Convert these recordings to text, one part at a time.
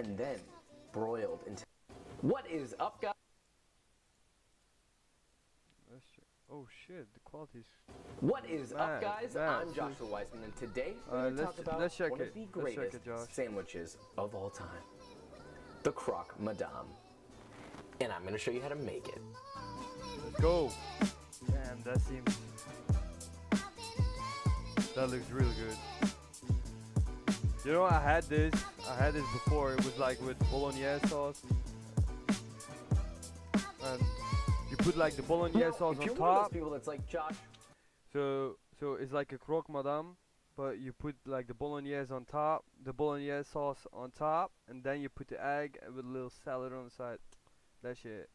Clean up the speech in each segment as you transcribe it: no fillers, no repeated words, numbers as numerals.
and then broiled until... What is up, guys? Oh shit, the quality's... What is up, guys? mad. I'm Joshua Weisman, and today we're going to talk about one of the greatest sandwiches of all time, the Croque Madame. And I'm going to show you how to make it. Let's go. Damn, that looks really good. You know, I had this before. It was like with bolognese sauce. And you put like the bolognese sauce if you're on one of those top. people that's like, Josh. So it's like a croque madame, but you put like the bolognese on top, the bolognese sauce on top, and then you put the egg with a little salad on the side. That shit.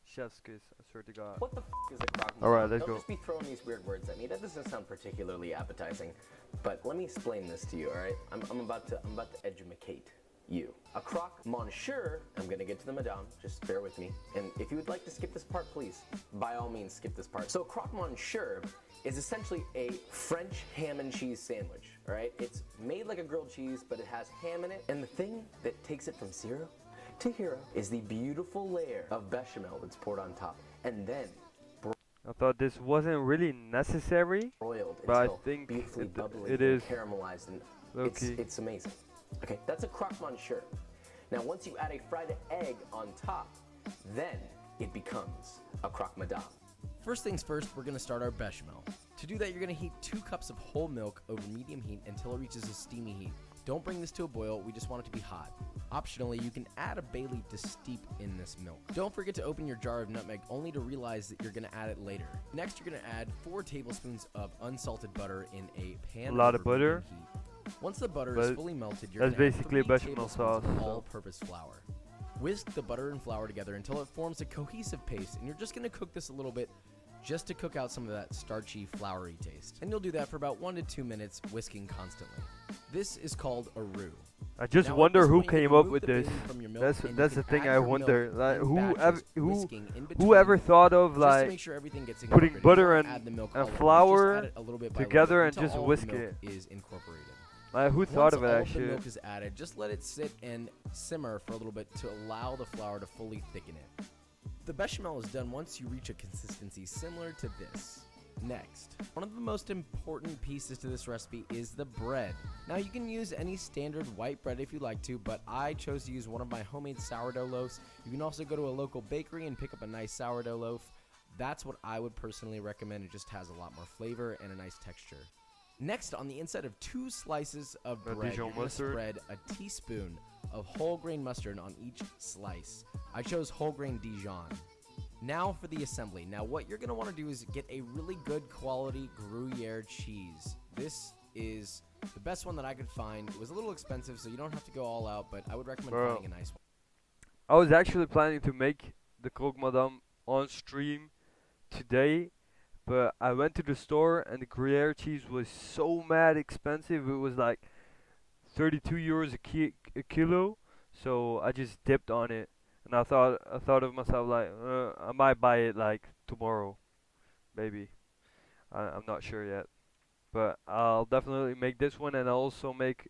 Chef's kiss, I swear to God. What the is a croque madame? Alright, let's Don't go. just be throwing these weird words at me. That doesn't sound particularly appetizing. But let me explain this to you, alright? I'm about to educate you. A croque monsieur, I'm gonna get to the madame, just bear with me. And if you would like to skip this part, please, by all means, skip this part. So croque monsieur is essentially a French ham and cheese sandwich, alright? It's made like a grilled cheese, but it has ham in it. And the thing that takes it from zero to hero is the beautiful layer of bechamel that's poured on top. And then I thought this wasn't really necessary, broiled but I until think beautifully bubbly it and is caramelized, and low-key. it's amazing. Okay, that's a croque monsieur. Now once you add a fried egg on top, then it becomes a croque madame. First things first, we're gonna start our bechamel. To do that, you're gonna heat 2 cups of whole milk over medium heat until it reaches a steamy heat. Don't bring this to a boil, we just want it to be hot. Optionally, you can add a bay leaf to steep in this milk. Don't forget to open your jar of nutmeg only to realize that you're gonna add it later. Next, you're gonna add 4 tablespoons of unsalted butter in a pan. A lot of over medium butter. heat. Once the butter is fully melted, you're That's gonna add basically 3 bechamel tablespoons sauce. of all-purpose flour. Whisk the butter and flour together until it forms a cohesive paste, and you're just gonna cook this a little bit just to cook out some of that starchy, floury taste. And you'll do that for about 1 to 2 minutes, whisking constantly. This is called a roux. I just Now, at wonder this who point, you came can up remove with the this. bay leaf from your milk, and you That's the can thing add I your wonder. milk Like in batches, whisking in between, whoever thought of just to like make sure everything gets putting incorporated. butter Don't and add the milk all at once, just flour add it a little bit by together little and bit just until all whisk the milk it. is incorporated. Like who thought Once of all that of the shit? milk is added, just let it sit and simmer for a little bit to allow the flour to fully thicken it. The bechamel is done once you reach a consistency similar to this. Next, one of the most important pieces to this recipe is the bread. Now you can use any standard white bread if you like to, but I chose to use one of my homemade sourdough loaves. You can also go to a local bakery and pick up a nice sourdough loaf. That's what I would personally recommend. It just has a lot more flavor and a nice texture. Next, on the inside of 2 slices of bread, you're going to spread a teaspoon of whole grain mustard on each slice. I chose whole grain Dijon. Now for the assembly. Now what you're going to want to do is get a really good quality Gruyere cheese. This is the best one that I could find. It was a little expensive, so you don't have to go all out, but I would recommend finding a nice one. I was actually planning to make the croque madame on stream today, but I went to the store and the Gruyere cheese was so mad expensive. It was like 32 euros a kilo, so I just dipped on it. And I thought of myself like, I might buy it like tomorrow, maybe. I'm not sure yet, but I'll definitely make this one, and I'll also make.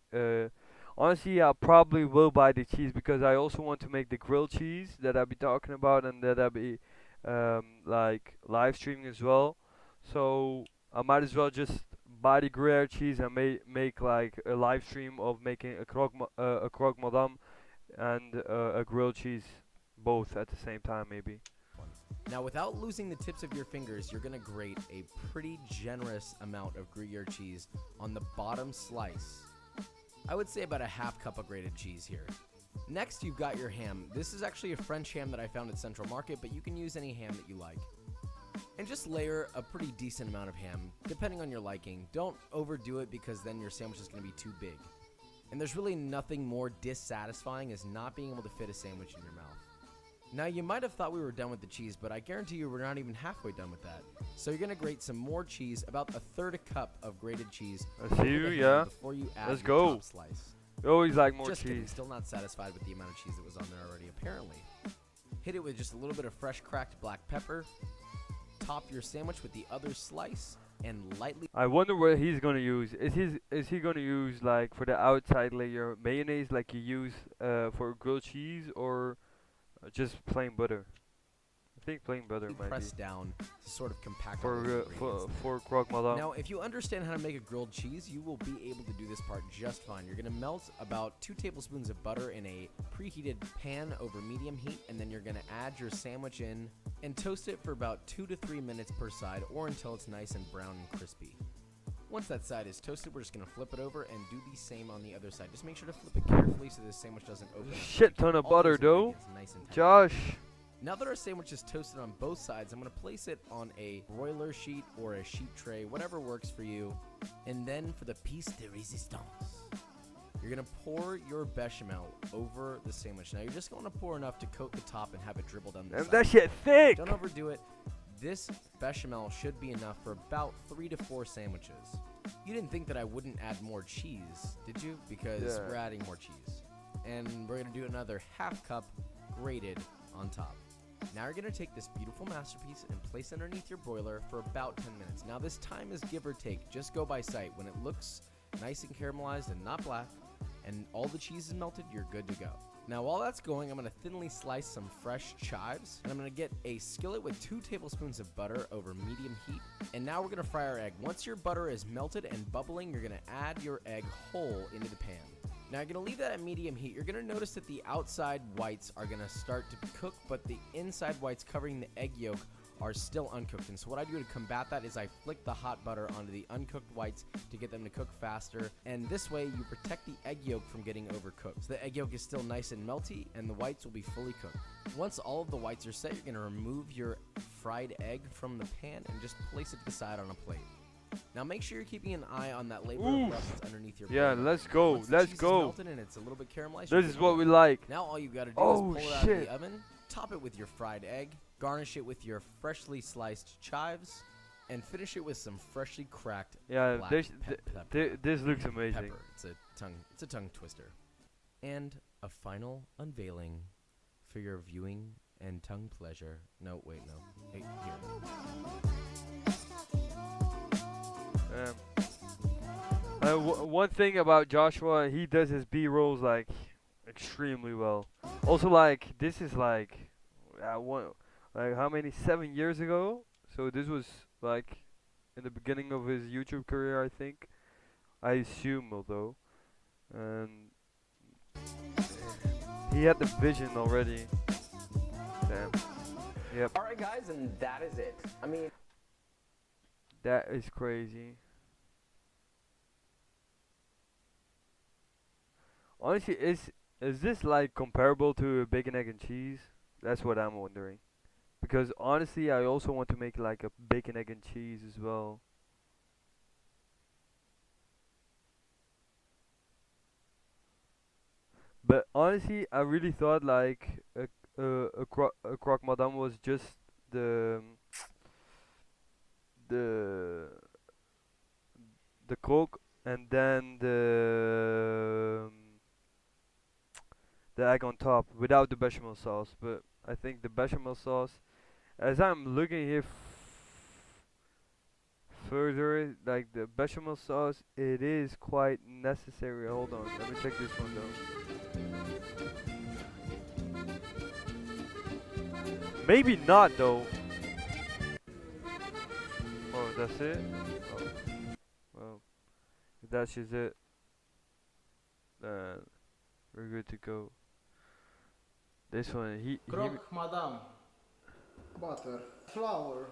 Honestly, I probably will buy the cheese because I also want to make the grilled cheese that I'll be talking about, and that I'll be like live streaming as well. So I might as well just buy the Gruyere cheese and make like a live stream of making a croque madame and a grilled cheese, both at the same time maybe. Now, without losing the tips of your fingers, you're going to grate a pretty generous amount of Gruyere cheese on the bottom slice. I would say about a half cup of grated cheese here. Next, you've got your ham. This is actually a French ham that I found at Central Market, but you can use any ham that you like. And just layer a pretty decent amount of ham, depending on your liking. Don't overdo it because then your sandwich is going to be too big. And there's really nothing more dissatisfying as not being able to fit a sandwich in your mouth. Now, you might have thought we were done with the cheese, but I guarantee you we're not even halfway done with that. So you're going to grate some more cheese, about a third a cup of grated cheese. I see you, yeah. Before you add Let's your go. top slice. You always like more Just kidding, cheese. still not satisfied with the amount of cheese that was on there already, apparently. Hit it with just a little bit of fresh cracked black pepper. Top your sandwich with the other slice. and lightly I wonder what he's gonna use. Is he gonna use like for the outside layer mayonnaise like you use for grilled cheese, or just plain butter? I think plain butter might be pressed down to sort of compact all those ingredients. for Croque Madame. Now, if you understand how to make a grilled cheese, you will be able to do this part just fine. You're going to melt about 2 tablespoons of butter in a preheated pan over medium heat, and then you're going to add your sandwich in and toast it for about 2 to 3 minutes per side, or until it's nice and brown and crispy. Once that side is toasted, we're just going to flip it over and do the same on the other side. Just make sure to flip it carefully so this sandwich doesn't open up. Shit ton of All butter those though. ingredients nice and tender. Josh. Now that our sandwich is toasted on both sides, I'm going to place it on a broiler sheet or a sheet tray, whatever works for you. And then for the piece de resistance, you're going to pour your bechamel over the sandwich. Now you're just going to pour enough to coat the top and have it dribble down the And side. that shit thick. Don't overdo it. This bechamel should be enough for about 3 to 4 sandwiches. You didn't think that I wouldn't add more cheese, did you? Because Yeah. we're adding more cheese. And we're going to do another half cup grated on top. Now you're going to take this beautiful masterpiece and place it underneath your broiler for about 10 minutes. Now this time is give or take. Just go by sight. When it looks nice and caramelized and not black, and all the cheese is melted, you're good to go. Now while that's going, I'm going to thinly slice some fresh chives, and I'm going to get a skillet with 2 tablespoons of butter over medium heat. And now we're going to fry our egg. Once your butter is melted and bubbling, you're going to add your egg whole into the pan. Now you're going to leave that at medium heat. You're going to notice that the outside whites are going to start to cook, but the inside whites covering the egg yolk are still uncooked. And so what I do to combat that is I flick the hot butter onto the uncooked whites to get them to cook faster. And this way you protect the egg yolk from getting overcooked. So the egg yolk is still nice and melty, and the whites will be fully cooked. Once all of the whites are set, you're going to remove your fried egg from the pan and just place it to the side on a plate. Now make sure you're keeping an eye on that label of rust that's underneath your Yeah, pan. let's go. Once the Let's cheese is go. melted and it's a little bit caramelized, This is what we like. now all you've got to do Oh, is pull it out of shit. the oven, top it with your fried egg, garnish it with your freshly sliced chives, and finish it with some freshly cracked Yeah, black this this looks amazing. pepper. It's a tongue twister. And a final unveiling for your viewing and tongue pleasure. No, wait, no. Hey, here. One thing about Joshua, he does his B-rolls like extremely well. Also, like this is like like how many 7 years ago? So this was like in the beginning of his YouTube career, I think. I assume, although, and he had the vision already. Damn. Yep. All right, guys, and that is it. I mean, That is crazy. Honestly, is this like comparable to a bacon, egg, and cheese? That's what I'm wondering. Because honestly, I also want to make like a bacon, egg, and cheese as well. But honestly, I really thought like a croque madame was just the the the coke and then the egg on top without the bechamel sauce. But I think the bechamel sauce, as I'm looking here further, like the bechamel sauce, it is quite necessary. Hold on, let me check this one though. Maybe not though. Oh, that's it? Oh. Well, if that's just it, then we're good to go. This one, he Croque Madame. Butter. Flour.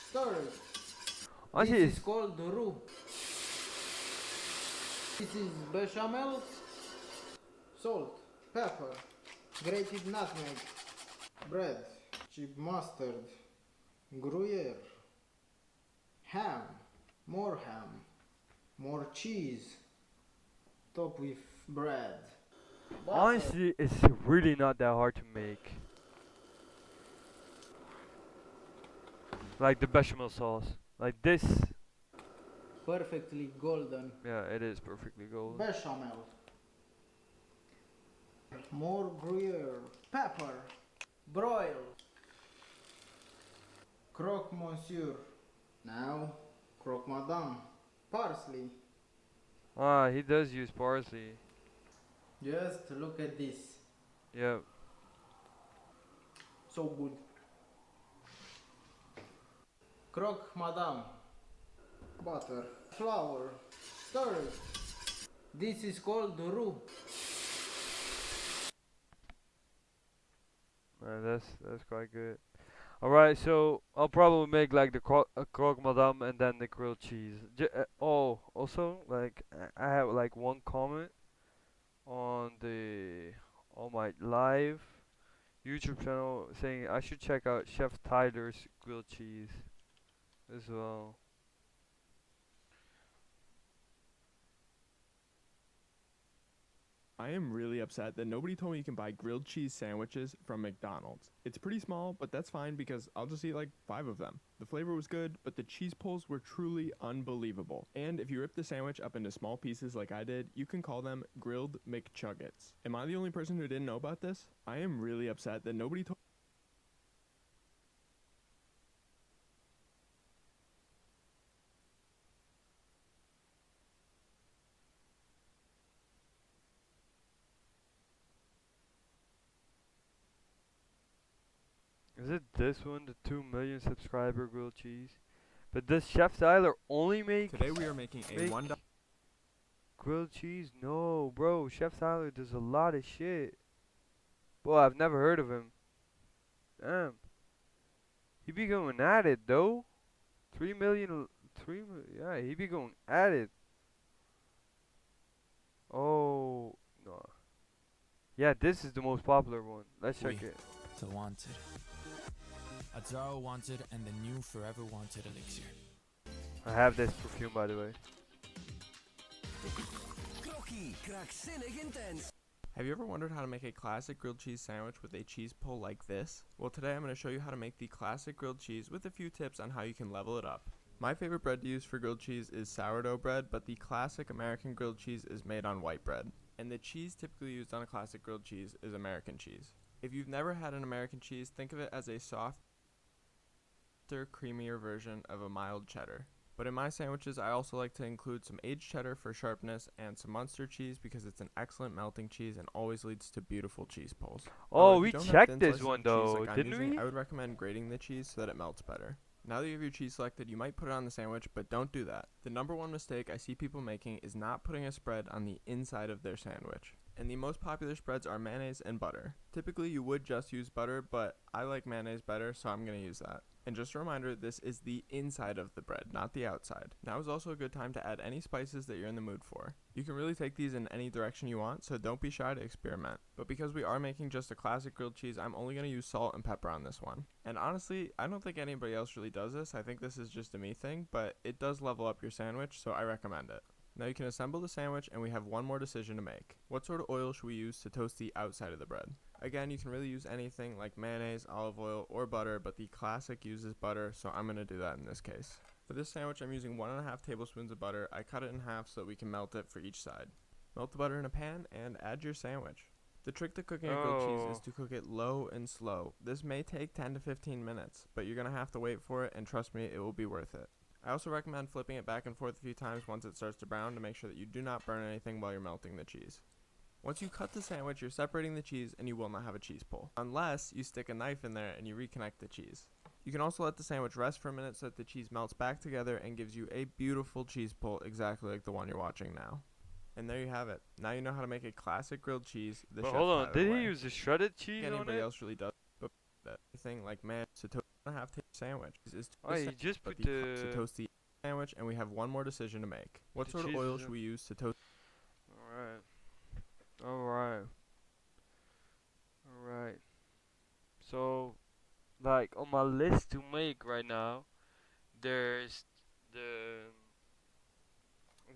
Stir it. honestly, This it's is called roux. This is bechamel. Salt. Pepper. Grated nutmeg. Bread. Cheap mustard. Gruyere. Ham. More ham. More cheese. Top with bread. Butter. honestly, it's really not that hard to make. Like the bechamel sauce, like this. Perfectly golden. Yeah, it is perfectly golden. Bechamel. More Gruyere. Pepper. Broil. Croque Monsieur. Now Croque Madame. Parsley. Ah, he does use parsley. Just look at this. Yep. So good. Croque Madame. Butter. Flour. Stir it. This is called roux. That's quite good. Alright, so I'll probably make like the croque madame and then the grilled cheese. Oh, also like I have like one comment on my live YouTube channel saying I should check out Chef Tyler's grilled cheese as well. I am really upset that nobody told me you can buy grilled cheese sandwiches from McDonald's. It's pretty small, but that's fine because I'll just eat like 5 of them. The flavor was good, but the cheese pulls were truly unbelievable. And if you rip the sandwich up into small pieces like I did, you can call them grilled McChuggets. Am I the only person who didn't know about this? I am really upset that nobody told. Is it this one, the 2 million subscriber grilled cheese? But does Chef Tyler only make Today we are making a $1 grilled cheese? No, bro. Chef Tyler does a lot of shit. Boy, I've never heard of him. Damn. He be going at it though. 3 million. Yeah, he be going at it. Oh no. Yeah, this is the most popular one. Let's check it. The Wanted. Azaro Wanted and the new Forever Wanted elixir. I have this perfume by the way. Have you ever wondered how to make a classic grilled cheese sandwich with a cheese pull like this? Well, today I'm going to show you how to make the classic grilled cheese with a few tips on how you can level it up. My favorite bread to use for grilled cheese is sourdough bread, but the classic American grilled cheese is made on white bread. And the cheese typically used on a classic grilled cheese is American cheese. If you've never had an American cheese, think of it as a softer, creamier version of a mild cheddar. But in my sandwiches, I also like to include some aged cheddar for sharpness and some Munster cheese because it's an excellent melting cheese and always leads to beautiful cheese pulls. Oh, If we you don't have checked thin this slices of one cheese though, like I'm didn't using, we? I would recommend grating the cheese so that it melts better. Now that you have your cheese selected, you might put it on the sandwich, but don't do that. The number one mistake I see people making is not putting a spread on the inside of their sandwich. And the most popular spreads are mayonnaise and butter. Typically you would just use butter, but I like mayonnaise better, so I'm going to use that. And just a reminder, this is the inside of the bread, not the outside. Now is also a good time to add any spices that you're in the mood for. You can really take these in any direction you want, so don't be shy to experiment. But because we are making just a classic grilled cheese, I'm only going to use salt and pepper on this one. And honestly, I don't think anybody else really does this. I think this is just a me thing, but it does level up your sandwich, so I recommend it. Now you can assemble the sandwich and we have one more decision to make. What sort of oil should we use to toast the outside of the bread? Again, you can really use anything like mayonnaise, olive oil, or butter, but the classic uses butter, so I'm going to do that in this case. For this sandwich, I'm using 1.5 tablespoons of butter. I cut it in half so that we can melt it for each side. Melt the butter in a pan and add your sandwich. The trick to cooking a grilled cheese is to cook it low and slow. This may take 10 to 15 minutes, but you're going to have to wait for it, and trust me, it will be worth it. I also recommend flipping it back and forth a few times once it starts to brown to make sure that you do not burn anything while you're melting the cheese. Once you cut the sandwich, you're separating the cheese and you will not have a cheese pull, unless you stick a knife in there and you reconnect the cheese. You can also let the sandwich rest for a minute so that the cheese melts back together and gives you a beautiful cheese pull exactly like the one you're watching now. And there you have it. Now you know how to make a classic grilled cheese the But Chef hold on, Tyler did way. he use the shredded cheese on Anybody it? else really does, but anything like man, to toast a half sandwich is to Oh, he just but put to the... toast the sandwich, and we have one more decision to make. What The sort of cheese oil is should in- we use to toast? Alright. So, like, on my list to make right now, there's the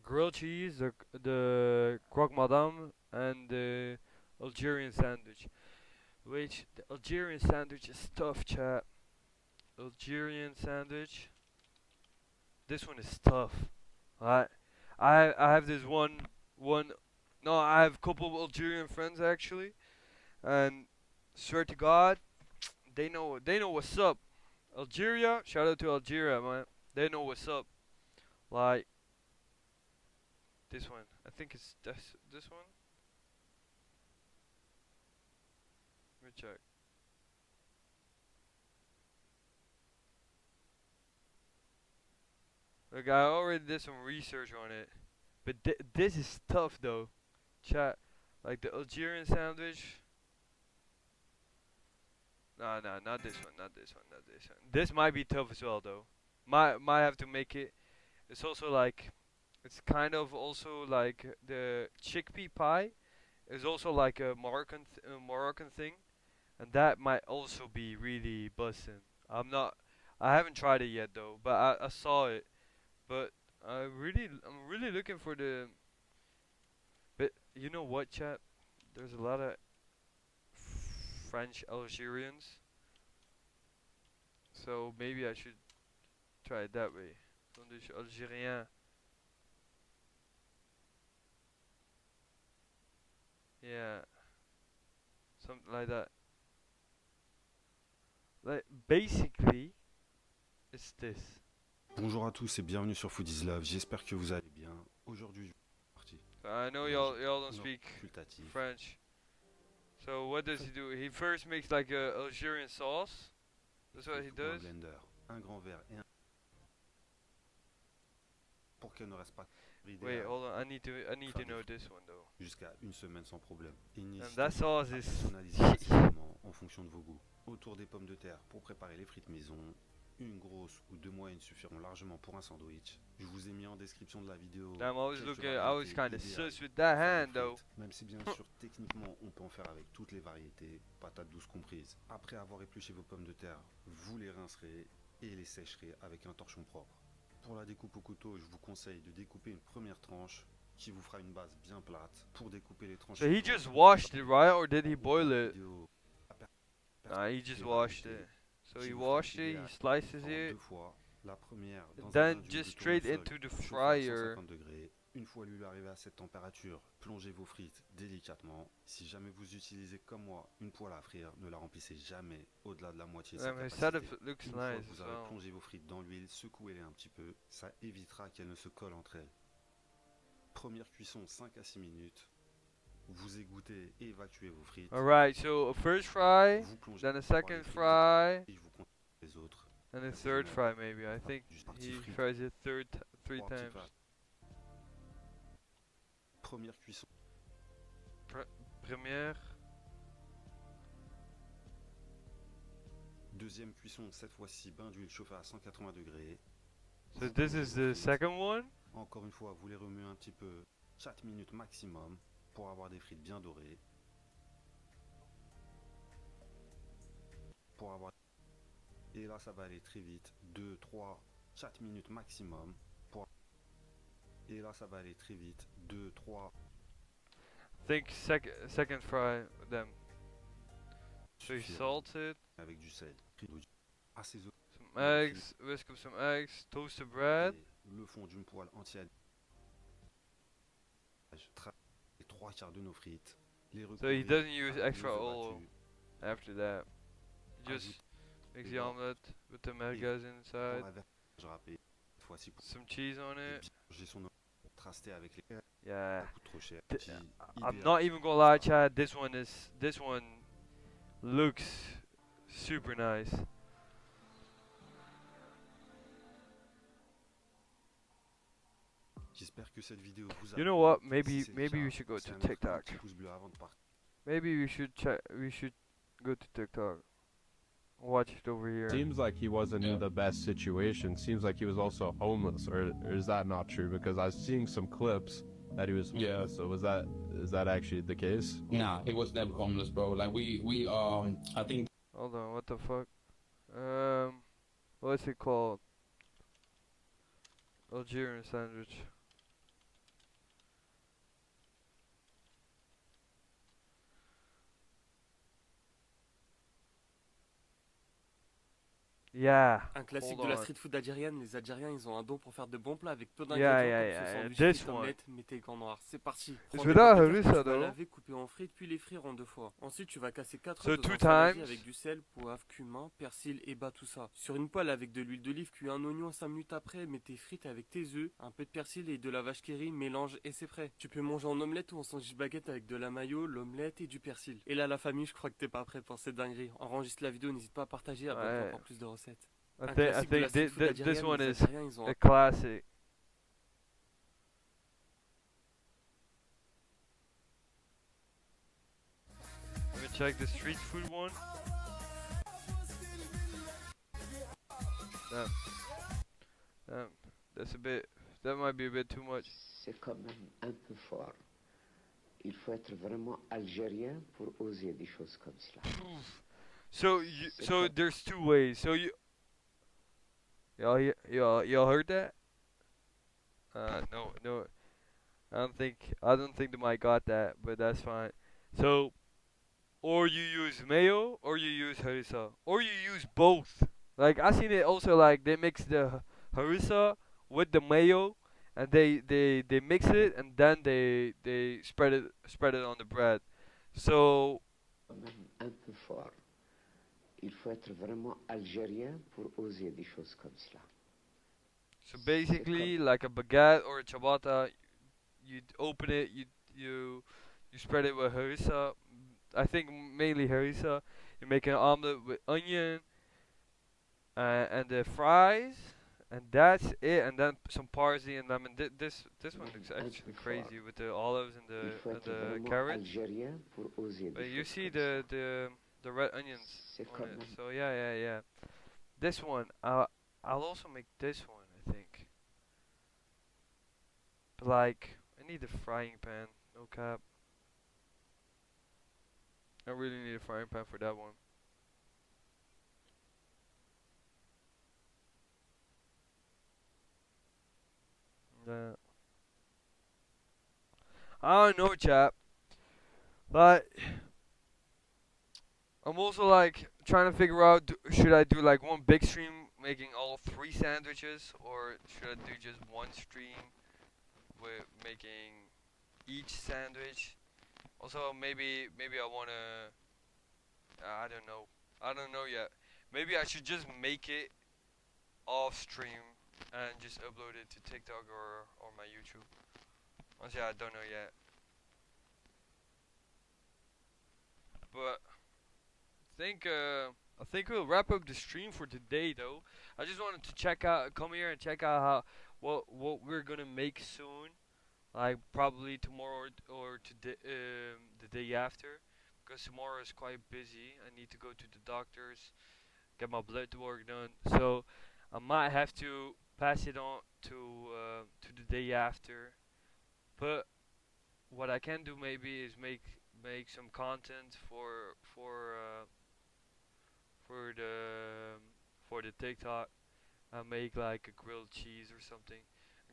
grilled cheese, the croque madame, and the Algerian sandwich. Which, the Algerian sandwich is tough, chat. Algerian sandwich. This one is tough. Alright. I have this one. No, I have a couple of Algerian friends actually, and swear to God, they know what's up. Algeria, shout out to Algeria, man. They know what's up. Like this one. I think it's this one. Let me check. Look, I already did some research on it, but this is tough though. Chat, like the Algerian sandwich. Nah, nah, not this one, not this one, not this one. This might be tough as well though. Might have to make it. It's also like, it's kind of also like the chickpea pie is also like a Moroccan thing, and that might also be really bussin'. I haven't tried it yet though, but I saw it. But I'm really looking for the. But you know what, chat? There's a lot of French Algerians, so maybe I should try it that way. Sandwich Algérien. Yeah, something like that. Like basically, it's this. Bonjour à tous et bienvenue sur Food is Love, j'espère que vous allez bien. Aujourd'hui, partie I know y'all don't speak consultatif. French. So what does he do? He first makes like a Algerian sauce. That's what he Un does. blender, un grand verre et un pour qu'elle ne reste pas Wait, idéal hold on. I need to know this one though. jusqu'à une semaine sans problème. Et And n'hésitez that pas sauce à is. personnaliser facilement en fonction de vos goûts. Autour des pommes de terre pour préparer les frites maison, une grosse ou deux moyennes suffiront largement pour un sandwich. Je vous ai mis en description de la vidéo. Damn, I was quelques looking. I was variétés kind of idéales sus with that pour faire hand des though. frites. Même si bien sûr techniquement on peut en faire avec toutes les variétés, patates douces comprises. Après avoir épluché vos pommes de terre, vous les rincerez et les sécherez avec un torchon propre. Pour la découpe au couteau, je vous conseille de découper une première tranche qui vous fera une base bien plate. Pour découper les tranches So he suivantes, just washed it, right? Or did he boil it? vidéo, Nah, he just les washed variétés it. So qui he vous fera washed it, he idéal slices en it, deux fois. La première dans un then bain d'huile just de straight tournesol into the chauffé à fryer. 150 degrés. Une fois l'huile arrivée à cette température, plongez vos frites délicatement. Si jamais vous utilisez comme moi une poêle à frire, ne la remplissez jamais au-delà de la moitié de sa Damn, his capacité. setup looks Une fois nice que as vous avez well. plongé vos frites dans l'huile, secouez-les un petit peu. Ça évitera qu'elles ne se collent entre elles. Première cuisson 5 à 6 minutes. Vous égouttez et évacuez vos frites. Alright, so a first fry, Vous plongez then a les second frites fry, et je vous conseille les autres. and a third fry maybe. I think Juste partie he frite. fries it three Trois petites times. vaches. Première cuisson. Première. Deuxième cuisson, cette fois-ci, bain d'huile chauffé à 180 degrés. So Vous this plongez is vos the frites. second one. Encore une fois, vous les remuez un petit peu, 4 minutes maximum, pour avoir des frites bien dorées. Et là, ça va aller très vite. 2, 3, 4 minutes maximum. Et là, ça va aller très vite. 2, 3. Think second fry with them. So he salts it, Avec du sel. Assaisonner some eggs, whisk up some eggs, toast the bread. le fond d'une poêle entière. Les 3 quarts de nos frites. Les So he recouvrir doesn't use avec extra l'œuf oil battu. after that. He just Ajoute makes les the bords. omelet with the merguez Pour inside, la verge râpée. Cette fois-ci, pour some cheese on it. bien manger son omelette tracé avec les Yeah. ça coûte trop cher. Th- Qui I'm idéal. not even gonna lie, Chad. This one looks super nice. J'espère que cette vidéo vous a You know plu. what? Si Maybe c'est le maybe cas, we should go c'est to un petit TikTok. pouce bleu avant de partir. Maybe we should go to TikTok. Watch it over here. Seems like he wasn't in the best situation. Seems like he was also homeless, or is that not true? Because I was seeing some clips that he was homeless. Yeah. So is that actually the case? Nah, he was never homeless, bro. Like we I think Hold on, what the fuck? What's it called? Algerian sandwich. Yeah. Un classique Hold de la on. street food algérienne, les Algériens ils ont un don pour faire de bons plats avec peu Yeah, d'ingrédients yeah, comme yeah, ce yeah. sandwich This frites one. omelette mété en noir. C'est parti. It's Prends des without pommes de terre que harissa tu vas though. laver, couper en frites puis les frire en 2 fois. Ensuite tu vas casser 4 So œufs dans 2 un saladier times. avec du sel, poivre, cumin, persil et bas tout ça. Sur une poêle avec de l'huile d'olive, cuis un oignon 5 minutes après, mets tes frites avec tes œufs, un peu de persil et de la vache qui rit, mélange et c'est prêt. Tu peux manger en omelette ou en sandwich baguette avec de la mayo, l'omelette et du persil. Et là la famille, je crois que t'es pas prêt pour cette dinguerie. Enregistre la vidéo, n'hésite pas à partager, abonne-toi pour plus de recettes. I Un think classique de la street food this algérienne, one les is Algériens, ils ont a classic. Let me check the street food one. Damn. Damn. That's a bit. That might be a bit too much. C'est quand même un peu fort. Il faut être vraiment algérien pour oser des choses comme cela. So there's 2 ways. So y'all heard that? No. I don't think the mic got that, but that's fine. So, or you use mayo, or you use harissa, or you use both. Like I seen it also like they mix the harissa with the mayo, and they mix it and then they spread it on the bread. So Quand même un peu fort. Il faut être vraiment algérien pour oser des choses comme cela. So basically, like a baguette or a ciabatta, you open it, you spread it with harissa. I think mainly harissa. You make an omelet with onion and the fries, and that's it. And then some parsley and lemon. This one looks actually crazy with the olives and Il faut être the vraiment carrots. algérien pour oser But des you choses see comme the red onions C'est on quand it. même- So yeah. This one, I'll also make this one, I think. But like, I need a frying pan, no cap. I really need a frying pan for that one. Yeah. I don't know, chap. But I'm also like trying to figure out should I do like one big stream making all 3 sandwiches, or should I do just one stream with making each sandwich? Also, maybe I wanna. I don't know yet. Maybe I should just make it off stream and just upload it to TikTok or my YouTube. Honestly, I don't know yet. But I think we'll wrap up the stream for today, though. I just wanted to come here and check out what we're gonna make soon, like probably tomorrow or today, the day after, because tomorrow is quite busy. I need to go to the doctors, get my blood work done, so I might have to pass it on to the day after. But what I can do maybe is make some content for the TikTok. I make like a grilled cheese or something,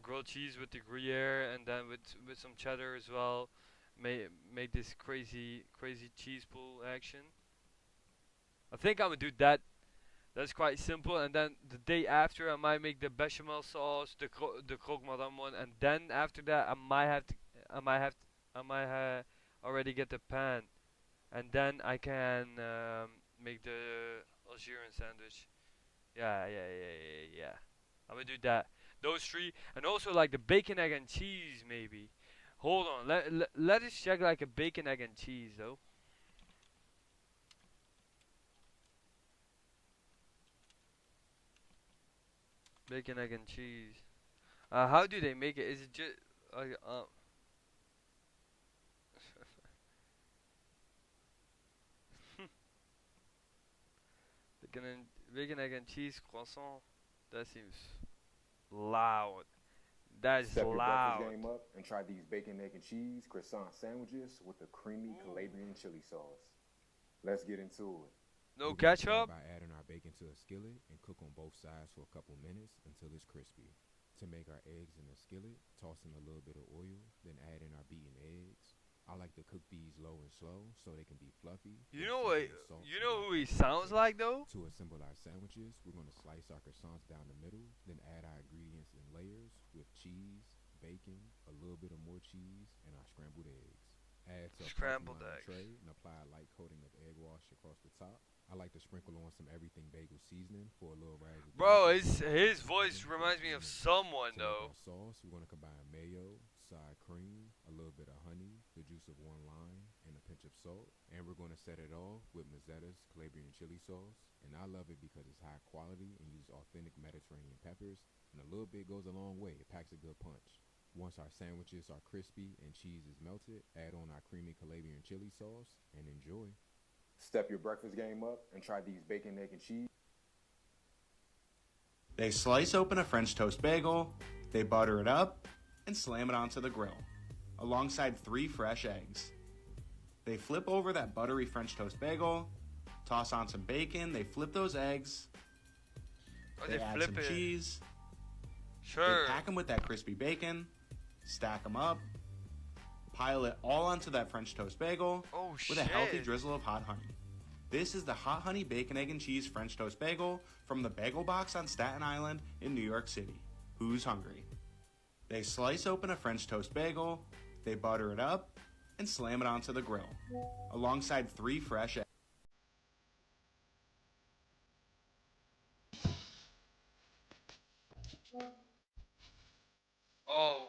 grilled cheese with the Gruyere, and then with some cheddar as well. Make this crazy cheese pull action. I think I'm gonna do that. That's quite simple. And then the day after, I might make the bechamel sauce, the Croque Madame one, and then after that, I might already get the pan, and then I can make the Algerian sandwich. Yeah. I'm gonna do that. Those 3, and also like the bacon, egg, and cheese maybe. Hold on, let us check like a bacon, egg, and cheese though. Bacon, egg, and cheese. How do they make it? Is it just like bacon, egg, and cheese croissant? That seems loud. That's Step your loud. breakfast game up and try these bacon, egg, and cheese croissant sandwiches with the creamy Calabrian chili sauce. Let's get into it. No We get ketchup? started by adding our bacon to a skillet and cook on both sides for a couple minutes until it's crispy. To make our eggs in the skillet, toss in a little bit of oil, then add in our beaten eggs. I like to cook these low and slow so they can be fluffy. You know what? You know who he sounds like though? To assemble our sandwiches, we're going to slice our croissants down the middle, then add our ingredients in layers with cheese, bacon, a little bit of more cheese, and our scrambled eggs. Add to a Scrambled parchment eggs. tray and apply a light coating of egg wash across the top. I like to sprinkle on some everything bagel seasoning for a little razzle. Bro, his voice reminds me of someone To make though. our sauce, we're going to combine mayo, sour cream, a little bit of honey, the juice of 1 lime, and a pinch of salt. And we're going to set it off with Mazzetta's Calabrian chili sauce. And I love it because it's high quality and uses authentic Mediterranean peppers. And a little bit goes a long way. It packs a good punch. Once our sandwiches are crispy and cheese is melted, add on our creamy Calabrian chili sauce and enjoy. Step your breakfast game up and try these bacon, egg, and cheese. They slice open a French toast bagel, they butter it up, and slam it onto the grill, alongside 3 fresh eggs. They flip over that buttery French toast bagel, toss on some bacon, they flip those eggs, they add some cheese, Sure. they pack them with that crispy bacon, stack them up, pile it all onto that French toast bagel with a healthy drizzle of hot honey. This is the Hot Honey Bacon, Egg, and Cheese French Toast Bagel from the Bagel Box on Staten Island in New York City. Who's hungry? They slice open a French toast bagel, they butter it up, and slam it onto the grill, alongside 3 fresh eggs. Oh.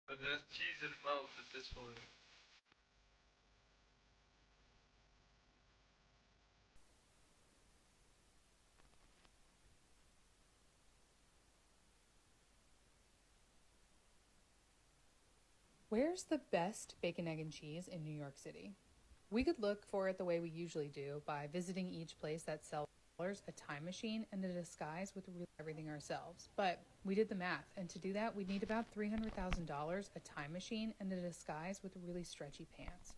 But there's cheese in the mouth at this point. Where's the best bacon, egg, and cheese in New York City? We could look for it the way we usually do by visiting each place that sells a time machine and a disguise with everything ourselves. But we did the math, and to do that, we'd need about $300,000, a time machine, and a disguise with really stretchy pants.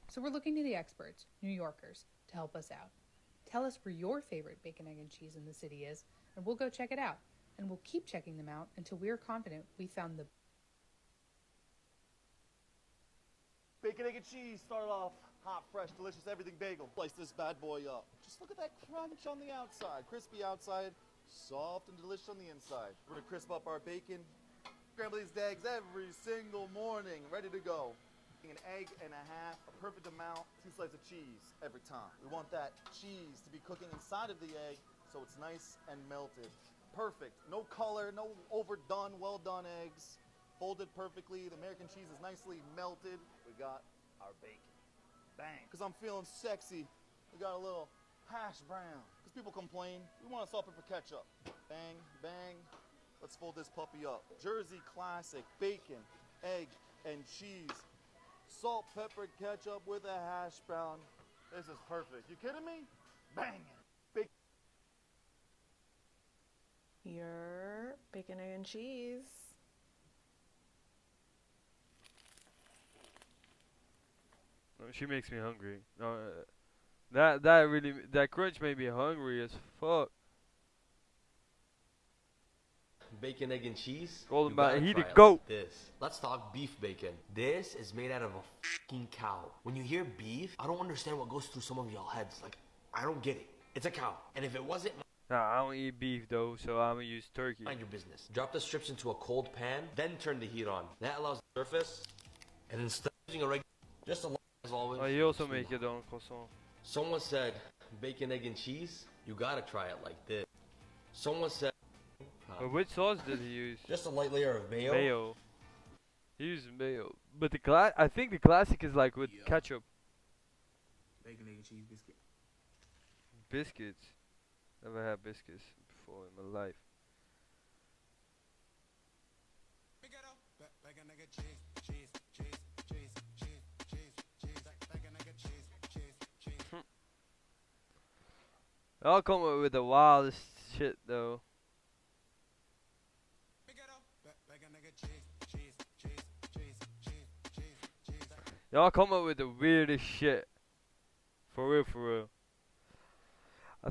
So we're looking to the experts, New Yorkers, to help us out. Tell us where your favorite bacon, egg, and cheese in the city is, and we'll go check it out. And we'll keep checking them out until we're confident we found the Bacon, egg, and cheese started off hot, fresh, delicious, everything bagel. Slice this bad boy up. Just look at that crunch on the outside. Crispy outside, soft and delicious on the inside. We're gonna crisp up our bacon, scramble these eggs every single morning, ready to go. An egg and a half, a perfect amount, 2 slices of cheese every time. We want that cheese to be cooking inside of the egg so it's nice and melted. Perfect, no color, no overdone, well done eggs. Folded perfectly, the American cheese is nicely melted. We got our bacon. Bang. Because I'm feeling sexy, we got a little hash brown. Because people complain, we want a salt, pepper, ketchup. Bang, bang. Let's fold this puppy up. Jersey classic, bacon, egg, and cheese. Salt, pepper, ketchup with a hash brown. This is perfect. You kidding me? Bang. Bacon. Your bacon, egg, and cheese. She makes me hungry. No, that crunch made me hungry as fuck. Bacon, egg, and cheese? Golden You gotta Mountain, he the try it goat. like this. Let's talk beef bacon. This is made out of a fucking cow. When you hear beef, I don't understand what goes through some of y'all heads. Like, I don't get it. It's a cow. And if it wasn't, Nah, I don't eat beef though, so I'm gonna use turkey. mind your business. Drop the strips into a cold pan, then turn the heat on. That allows the surface, and instead of using a regular, just a as always. Oh, you also make it on croissant. Someone said bacon, egg, and cheese. You gotta try it like this. Someone said. But which sauce did he use? Just a light layer of mayo. Mayo. He used mayo. But I think the classic is like with ketchup. Bacon, egg, and cheese biscuit. Biscuits. Never had biscuits before in my life. Bacon, egg, and cheese, cheese, cheese, cheese, cheese, cheese, cheese. Bacon, egg, and cheese, cheese, cheese. I'll come up with the wildest shit though. Bacon, egg, and cheese, cheese, cheese, cheese, cheese, cheese, cheese. Y'all come up with the weirdest shit. For real, for real. I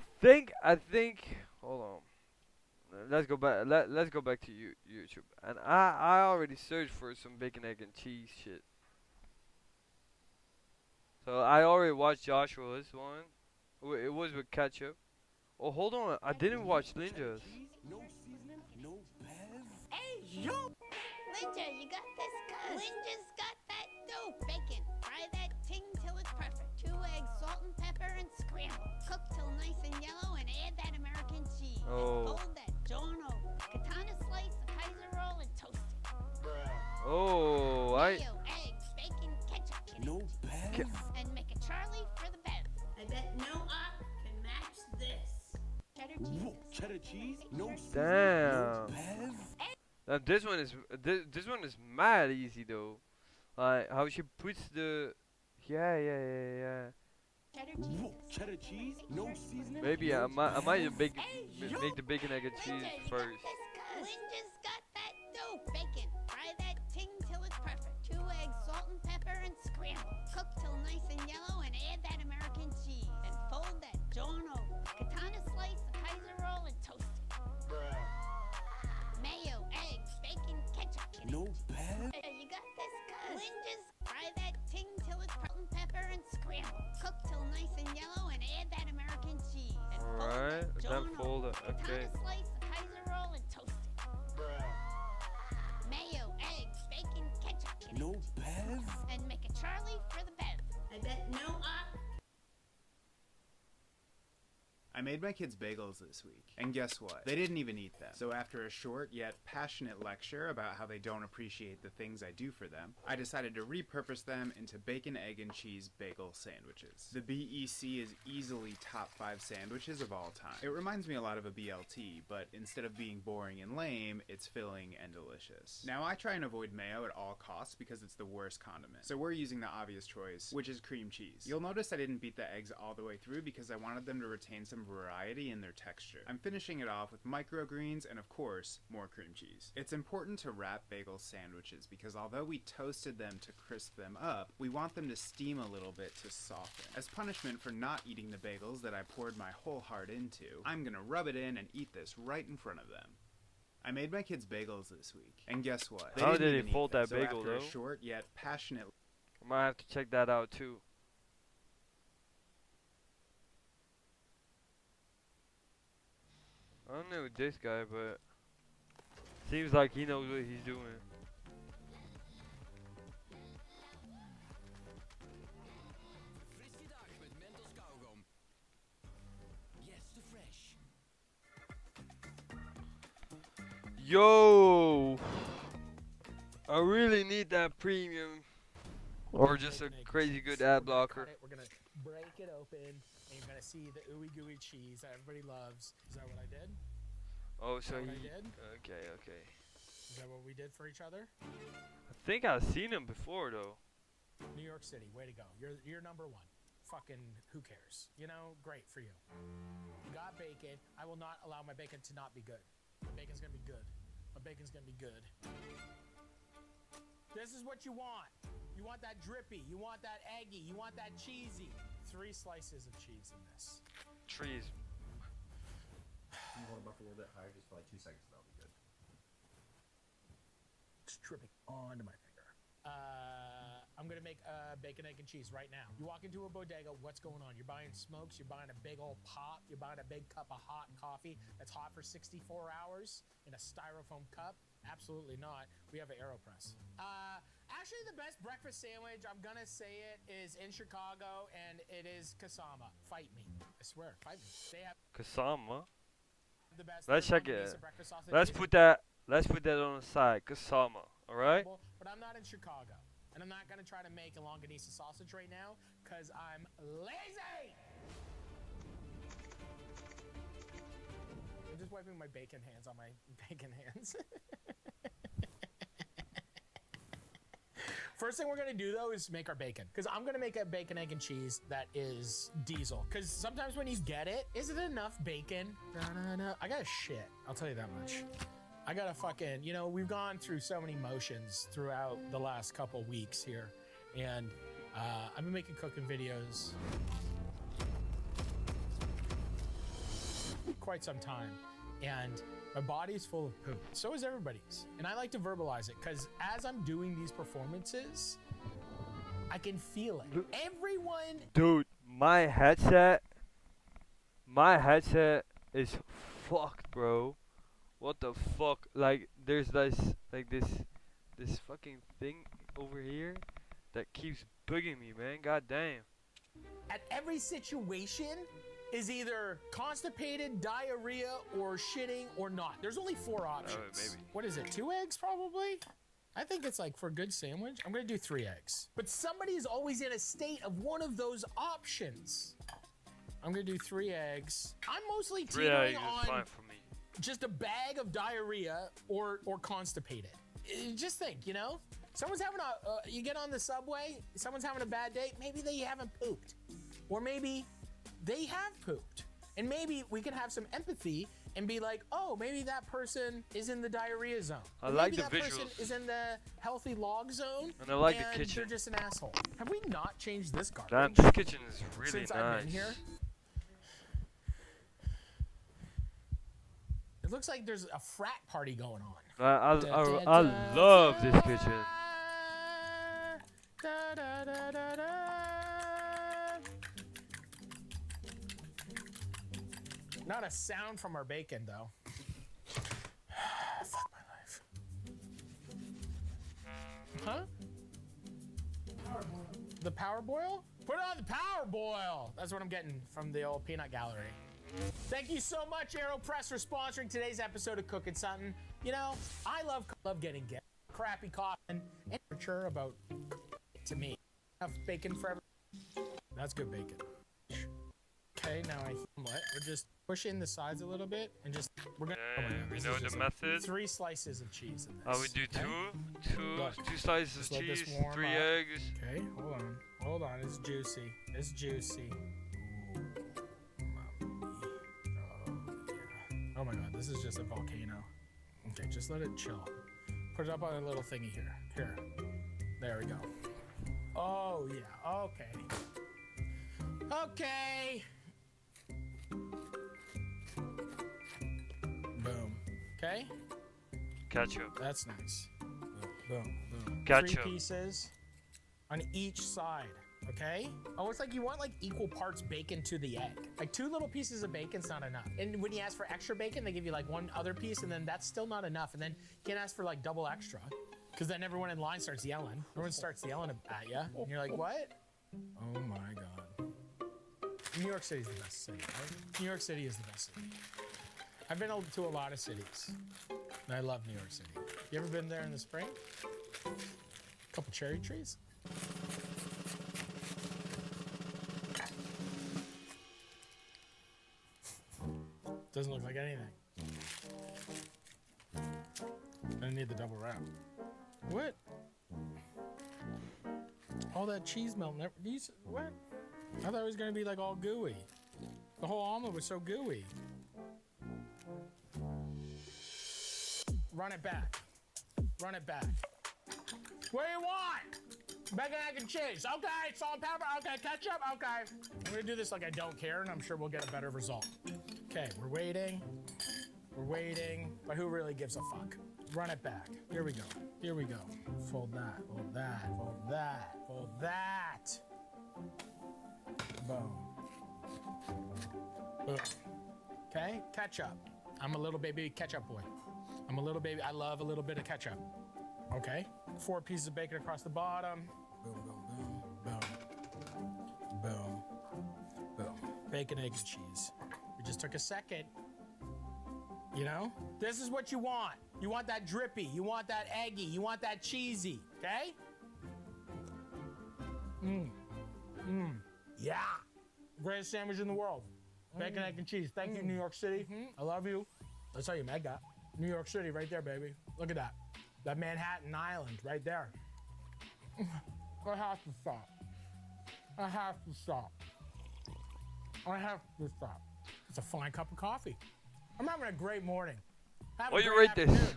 think. Hold on. Let's go back. Let's go back to YouTube. And I already searched for some bacon, egg, and cheese shit. So I already watched Joshua's one. It was with ketchup. Oh, hold on. I didn't watch Ninja's. No seasoning, no bev. Hey, yo! Linja, you got this cuz. Linja's got that dope. Bacon. Fry that ting till it's perfect. 2 eggs, salt and pepper, and scramble. Cook till nice and yellow and add that American cheese. Oh. And fold that John over. Katana slice, a Kaiser roll, and toast it. Oh, Mayo, eggs, bacon, ketchup. No bev. And make a Charlie for the bev. I bet no op can match this. Cheddar cheese. Cheddar cheese, no seasoning, Damn. no bev. Now this one is mad easy though. Like how she puts the. Yeah. Cheddar cheese, no seasoning. Maybe no I might bev. make the bacon, egg, and cheese first. Linja's got that dope. Bacon. Fry that ting till it's perfect. 2 eggs, salt and pepper, and scramble. Cook till nice and yellow and add that American cheese. And fold that John over. Katana slice, a Kaiser roll, and toast it. Mayo, eggs, bacon, ketchup. No bev. You got this cuz. Linja's. Fry that ting till it's salt and pepper and scramble. Cook till nice and yellow and add that American cheese. And Alright, then fold it. Okay. Katana slice, a Kaiser roll, and toast it. Mayo, eggs, bacon, ketchup. No bev. And make a Charlie for the bev. I bet no op. I made my kids bagels this week, and guess what? They didn't even eat them. So after a short yet passionate lecture about how they don't appreciate the things I do for them, I decided to repurpose them into bacon, egg, and cheese bagel sandwiches. The BEC is easily top 5 sandwiches of all time. It reminds me a lot of a BLT, but instead of being boring and lame, it's filling and delicious. Now I try and avoid mayo at all costs because it's the worst condiment. So we're using the obvious choice, which is cream cheese. You'll notice I didn't beat the eggs all the way through because I wanted them to retain some variety in their texture. I'm finishing it off with microgreens and of course, more cream cheese. It's important to wrap bagel sandwiches because although we toasted them to crisp them up, we want them to steam a little bit to soften. As punishment for not eating the bagels that I poured my whole heart into, I'm gonna rub it in and eat this right in front of them. I made my kids bagels this week, and guess what? They How didn't did he even eat fold them. that So bagel after though? a short yet passionate I might have to check that out too. I don't know this guy, but seems like he knows what he's doing. Yo, I really need that premium, or just a crazy good ad blocker. We're gonna break it open, and you're gonna see the ooey gooey cheese that everybody loves. Is that what I did? Oh, so Is that what I he. did? Okay. Is that what we did for each other? I think I've seen him before though. New York City, way to go. You're number one. Fucking who cares? You know, great for you. You got bacon. I will not allow my bacon to not be good. My bacon's gonna be good. My bacon's gonna be good. This is what you want. You want that drippy. You want that eggy. You want that cheesy. 3 slices of cheese in this. Trees. I'm going to buff a little bit higher just for like 2 seconds. That'll be good. It's dripping onto my finger. I'm gonna make bacon, egg, and cheese right now. You walk into a bodega, what's going on? You're buying smokes, you're buying a big old pot, you're buying a big cup of hot coffee that's hot for 64 hours in a styrofoam cup? Absolutely not. We have an AeroPress. Actually, the best breakfast sandwich, I'm gonna say it, is in Chicago, and it is Kasama. Fight me. I swear, fight me. They have Kasama. the best. Let's check Vietnamese it. breakfast sausage. Let's put that on the side. Kasama. All right. But I'm not in Chicago. And I'm not going to try to make a longanisa sausage right now because I'm lazy. I'm just wiping my bacon hands on my bacon hands. First thing we're going to do, though, is make our bacon. Because I'm going to make a bacon, egg, and cheese that is diesel. Because sometimes when you get it, is it enough bacon? I got to shit. I'll tell you that much. I gotta fucking, we've gone through so many motions throughout the last couple weeks here. And I've been making cooking videos. quite some time, and my body's full of poop. So is everybody's. And I like to verbalize it because as I'm doing these performances, I can feel it. Everyone. Dude, my headset is fucked, bro. What the fuck? Like, there's this fucking thing over here that keeps bugging me, man. God damn. At every situation is either constipated, diarrhea, or shitting, or not. There's only 4 options. Maybe. What is it, 2 eggs probably? I think it's like for a good sandwich. I'm gonna do 3 eggs. But somebody's always in a state of one of those options. I'm gonna do 3 eggs. I'm mostly 3 eggs teetering is on fine for me. just a bag of diarrhea or constipated. Just think, you know? Someone's having you get on the subway, someone's having a bad day, maybe they haven't pooped. Or maybe they have pooped. And maybe we can have some empathy and be like, oh, maybe that person is in the diarrhea zone. I Or like maybe the that person visuals. is in the healthy log zone. And I like the and kitchen. they're just an asshole. Have we not changed this garbage? Damn, this kitchen is really since nice. I've been here? It looks like there's a frat party going on. I love this kitchen. Not a sound from our bacon, though. Fuck my life. Huh? The power boil? Put on the power boil! That's what I'm getting from the old peanut gallery. Thank you so much, AeroPress, for sponsoring today's episode of Cooking Something. You know, I love getting crappy coffee and temperature about to me. Enough bacon for everyone. That's good bacon. Okay, now I omelette. We're just pushing the sides a little bit and just we're gonna. We know the method. 3 slices of cheese in this. I would do okay? two slices of cheese, 3 eggs. Okay, hold on. It's juicy. It's juicy. Oh my god, this is just a volcano. Okay, just let it chill. Put it up on a little thingy here. Here. There we go. Oh yeah, okay. Okay. Boom. Okay? Ketchup. That's nice. Boom, boom. Ketchup. 3 pieces on each side. Okay? Oh, it's like you want like equal parts bacon to the egg. Like 2 little pieces of bacon's not enough. And when you ask for extra bacon, they give you like 1 other piece, and then that's still not enough. And then you can't ask for like double extra, because then everyone in line starts yelling. Everyone starts yelling at you, and you're like, what? Oh my god. New York City is the best city, right? New York City is the best city. I've been to a lot of cities, and I love New York City. You ever been there in the spring? A couple cherry trees? Doesn't look like anything. I need the double wrap. What? All that cheese melting. What? I thought it was gonna be like all gooey. The whole omelet was so gooey. Run it back. Run it back. What do you want? Bacon, egg, and cheese. Okay, salt and pepper. Okay, ketchup. Okay. I'm gonna do this like I don't care, and I'm sure we'll get a better result. Okay, we're waiting. We're waiting. But who really gives a fuck? Run it back. Here we go. Here we go. Fold that. Fold that. Fold that. Fold that. Boom. Boom. Okay, ketchup. I'm a little baby ketchup boy. I'm a little baby. I love a little bit of ketchup. Okay. 4 pieces of bacon across the bottom. Boom, boom, boom, boom. Boom. Boom. Bacon, eggs, cheese. We just took a second. You know? This is what you want. You want that drippy. You want that eggy. You want that cheesy. Okay? Yeah. Greatest sandwich in the world. Bacon, egg, and cheese. Thank you, New York City. I love you. That's how you Meg got. New York City right there, baby. Look at that. That Manhattan Island right there. I have to stop. I have to stop. I have to stop. It's a fine cup of coffee. I'm having a great morning. What you rate this?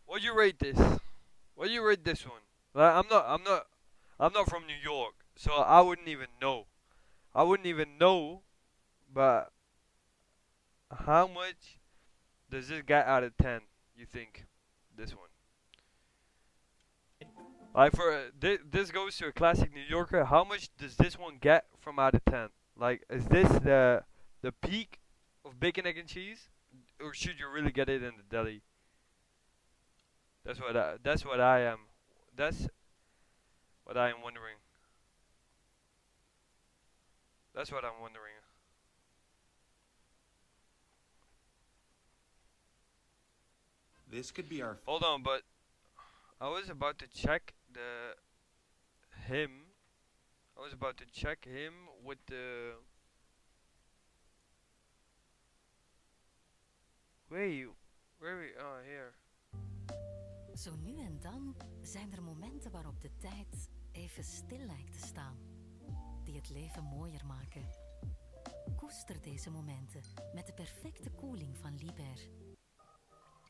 What you rate this? What you rate this one? Like, I'm not from New York, so I wouldn't even know. I wouldn't even know, but how much does this get out of 10? You think this one? Like for this goes to a classic New Yorker. How much does this one get from out of 10? Like, is this the peak of bacon, egg, and cheese, or should you really get it in the deli? That's what I am. That's what I am wondering. That's what I'm wondering. This could be our. Hold on, but I was about to check him. I was about to check him with the. Wait, where we? Oh, here. Zo nu en dan zijn er momenten waarop de tijd even stil lijkt te staan, die het leven mooier maken. Koester deze momenten met de perfecte koeling van Liber.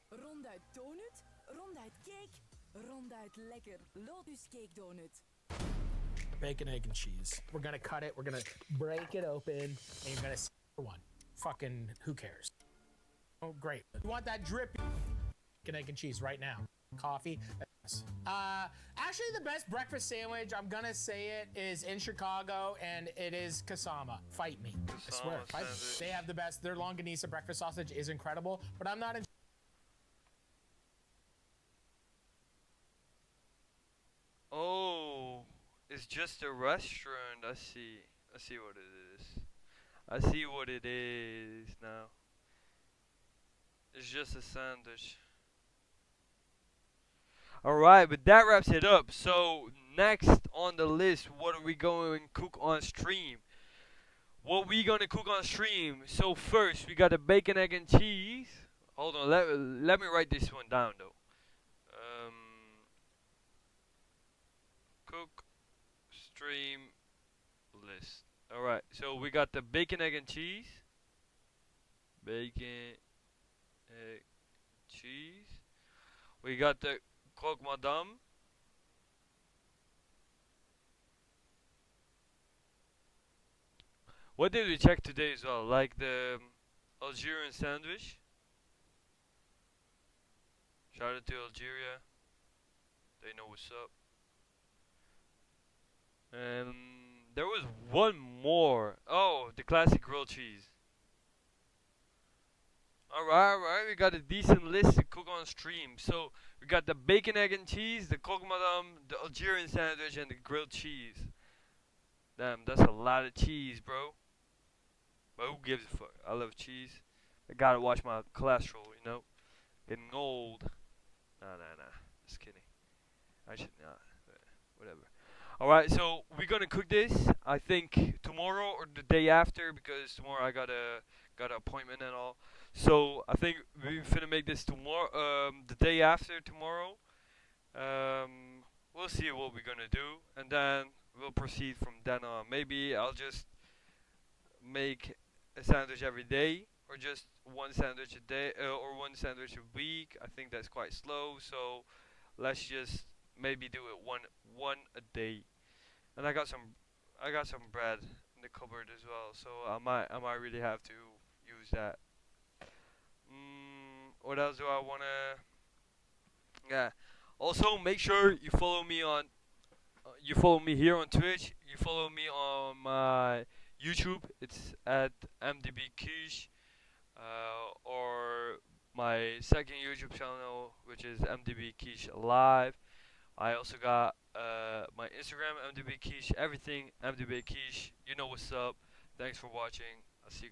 Ronduit donut, ronduit cake, ronduit lekker Lotus Cake Donut. Bacon, egg, and cheese. We're gonna cut it, we're gonna break it open, and you're gonna see one. Fucking, who cares? Oh, great. You want that drip? Bacon, egg, and cheese right now. Coffee. Actually, the best breakfast sandwich, I'm gonna say it, is in Chicago, and it is Kasama. Fight me. I swear. Fight me. They have the best. Their longanisa breakfast sausage is incredible, but I'm not in. Oh, it's just a restaurant. I see. I see what it is. I see what it is now. It's just a sandwich. Alright, but that wraps it up. So, next on the list, what are we going to cook on stream? What we going to cook on stream? So, first, we got the bacon, egg, and cheese. Hold on, let me write this one down, though. Cook stream list. Alright, so we got the bacon, egg, and cheese. Bacon, egg, cheese. We got the Croque Madamme. What did we check today as well? Like the Algerian sandwich. Shout out to Algeria. They know what's up. And there was one more. Oh, the classic grilled cheese. Alright, we got a decent list to cook on stream. So, we got the bacon, egg, and cheese, the Croque Madame, the Algerian sandwich, and the grilled cheese. Damn, that's a lot of cheese, bro. But who gives a fuck? I love cheese. I gotta watch my cholesterol, you know? Getting old. Nah. Just kidding. I should not. Whatever. Alright, so we're gonna cook this, I think, tomorrow or the day after, because tomorrow I got an appointment and all. So I think we're finna make this tomorrow, the day after tomorrow. We'll see what we're gonna do, and then we'll proceed from then on. Maybe I'll just make a sandwich every day, or just one sandwich a day, or one sandwich a week. I think that's quite slow, so let's just maybe do it one a day. And I got some bread in the cupboard as well, so I might really have to use that. What else do I wanna? Yeah. Also, make sure you follow me on. You follow me here on Twitch. You follow me on my YouTube. It's at MDBKish. Or my second YouTube channel, which is MDBKish Live. I also got my Instagram, MDBKish. Everything, MDBKish. You know what's up. Thanks for watching. I'll see you guys.